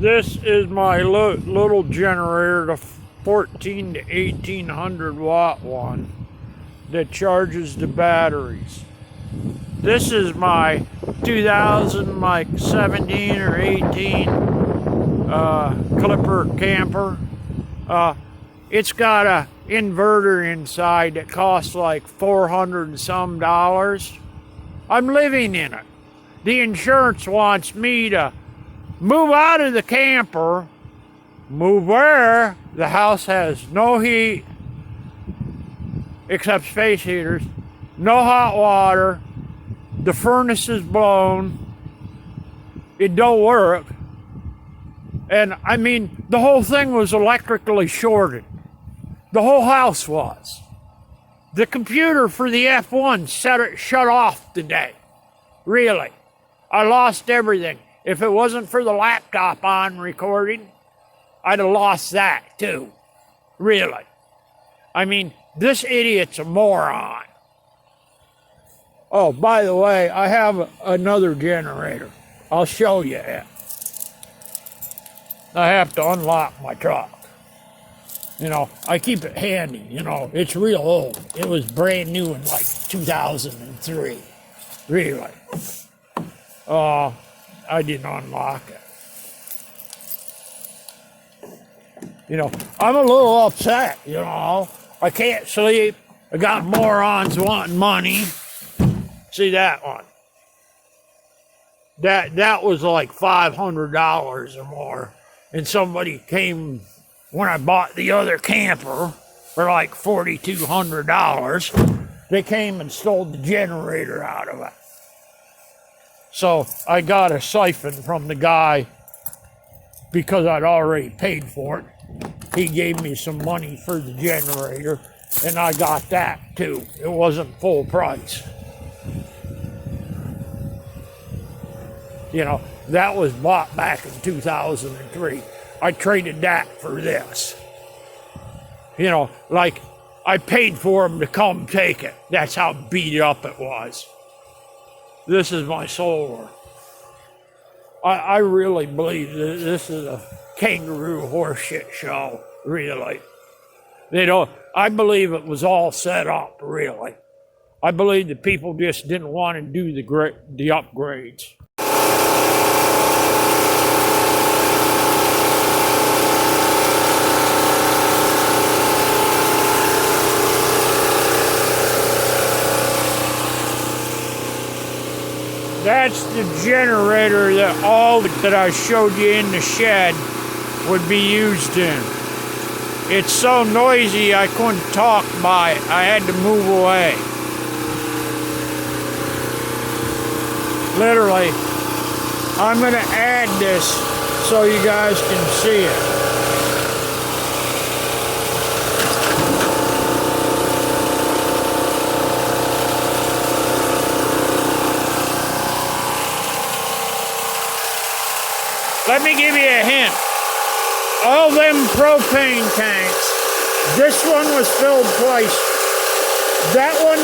This is my little generator, the 14 to 1800 watt one that charges the batteries. This is my 2017 or 18 Clipper camper. It's got a inverter inside that costs like $400 and some. I'm living in it. The insurance wants me to move out of the camper, move where the house has no heat except space heaters, no hot water, the furnace is blown, it don't work. And I mean, the whole thing was electrically shorted. The whole house was. The computer for the F1 shut off today. Really. I lost everything. If it wasn't for the laptop on recording, I'd have lost that too. Really. I mean, this idiot's a moron. Oh, by the way, I have another generator. I'll show you it. I have to unlock my truck. You know, I keep it handy, you know, it's real old. It was brand new in like 2003. Really. I didn't unlock it. You know, I'm a little upset, you know. I can't sleep. I got morons wanting money. See that one? That was like $500 or more. And somebody came when I bought the other camper for like $4,200. They came and stole the generator out of it. So I got a siphon from the guy because I'd already paid for it. He gave me some money for the generator, and I got that too. It wasn't full price. You know, that was bought back in 2003. I traded that for this. You know, like I paid for him to come take it. That's how beat up it was. This is my solar. I really believe that this is a kangaroo horseshit show, really. I believe it was all set up, really. I believe that people just didn't want to do the upgrades. That's the generator that all that I showed you in the shed would be used in. It's so noisy I couldn't talk by it. I had to move away. Literally, I'm going to add this so you guys can see it. Let me give you a hint. All them propane tanks, this one was filled twice. That one,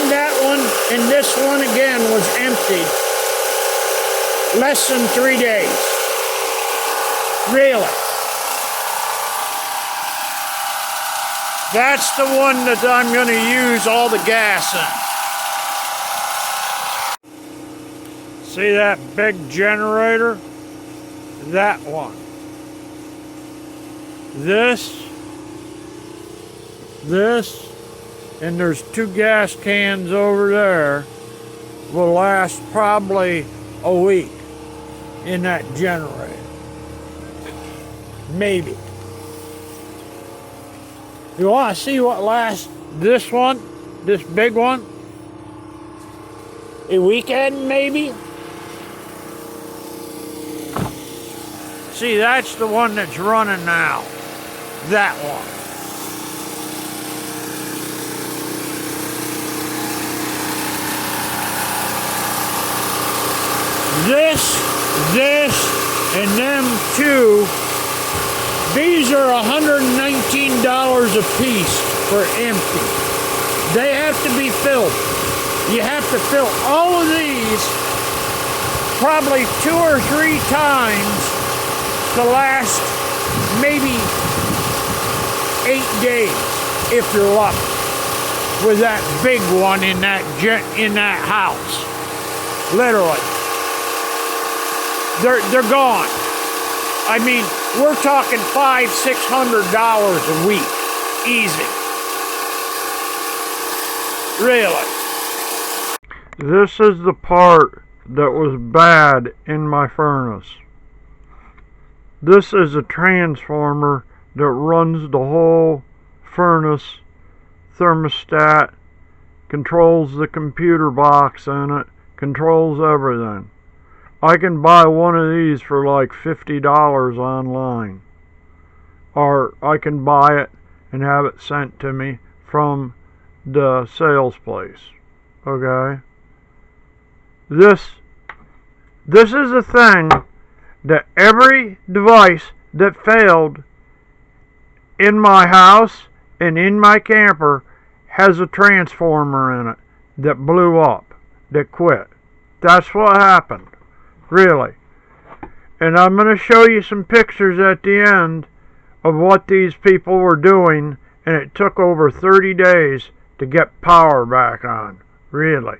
and this one again was emptied. Less than 3 days. Really. That's the one that I'm going to use all the gas in. See that big generator? That one. This, and there's 2 gas cans over there, will last probably a week in that generator. Maybe. You want to see what lasts this one, this big one? A weekend, maybe? See, that's the one that's running now. That one. This, and them 2. These are $119 a piece for empty. They have to be filled. You have to fill all of these probably 2 or 3 times to last maybe 8 days if you're lucky with that big one in that house. Literally. They're gone. I mean, we're talking $500-600 a week. Easy. Really. This is the part that was bad in my furnace. This is a transformer that runs the whole furnace thermostat, controls the computer box in it, controls everything. I can buy one of these for like $50 online. Or I can buy it and have it sent to me from the sales place. Okay? This is a thing that every device that failed in my house and in my camper has a transformer in it that blew up, that quit. That's what happened. Really. And I'm going to show you some pictures at the end of what these people were doing, and it took over 30 days to get power back on. Really.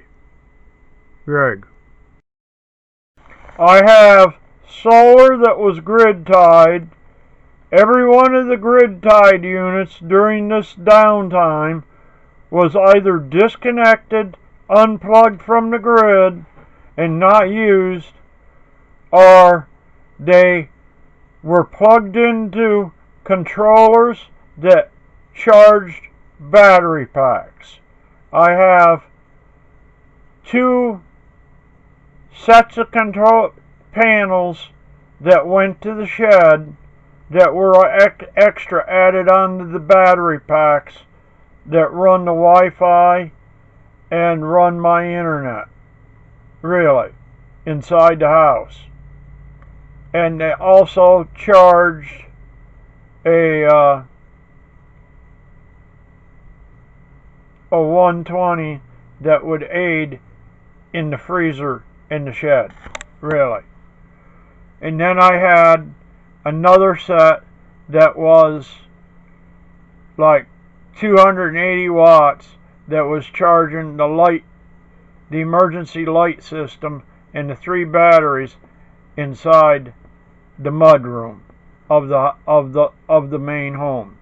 Greg. I have solar that was grid tied. Every one of the grid tied units during this downtime was either disconnected, unplugged from the grid, and not used, or they were plugged into controllers that charged battery packs. I have 2 sets of control panels that went to the shed that were extra added onto the battery packs that run the Wi-Fi and run my internet. Really. Inside the house. And they also charged a 120 that would aid in the freezer in the shed. Really. And then I had another set that was like 280 watts that was charging the light, the emergency light system, and the 3 batteries inside the mudroom of the main home.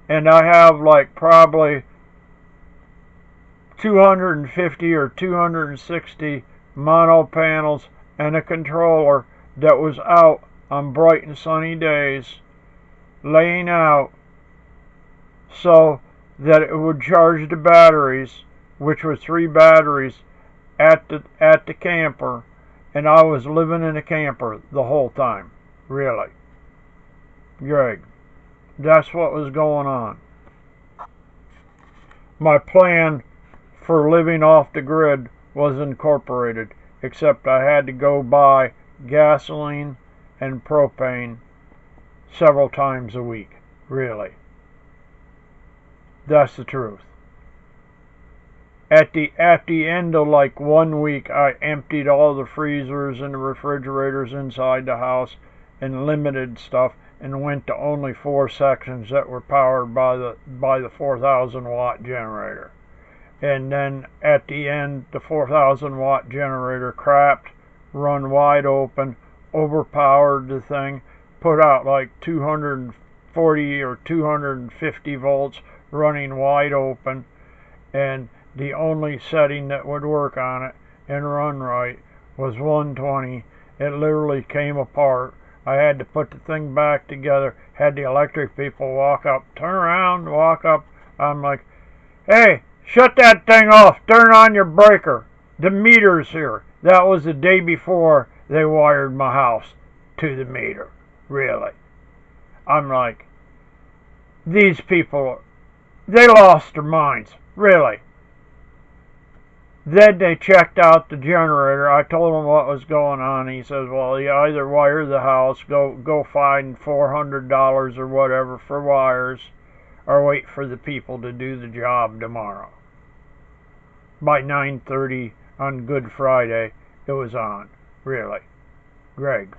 And I have like probably 250 or 260 mono panels and a controller that was out on bright and sunny days, laying out so that it would charge the batteries, which were 3 batteries at the camper, and I was living in a camper the whole time. Really. Greg. That's what was going on. My plan for living off the grid was incorporated, except I had to go buy gasoline and propane several times a week. Really. That's the truth. At the end of like 1 week, I emptied all the freezers and the refrigerators inside the house and limited stuff, and went to only 4 sections that were powered by the 4,000 watt generator. And then at the end, the 4,000 watt generator crapped, run wide open, overpowered the thing, put out like 240 or 250 volts running wide open, and the only setting that would work on it and run right was 120. It literally came apart. I had to put the thing back together, had the electric people walk up, turn around, walk up. I'm like, hey, shut that thing off, turn on your breaker. The meter's here. That was the day before they wired my house to the meter. Really. I'm like, these people, they lost their minds. Really. Then they checked out the generator. I told him what was going on. He says, well, you either wire the house, go find $400 or whatever for wires, or wait for the people to do the job tomorrow. By 9:30 on Good Friday, it was on. Really. Greg.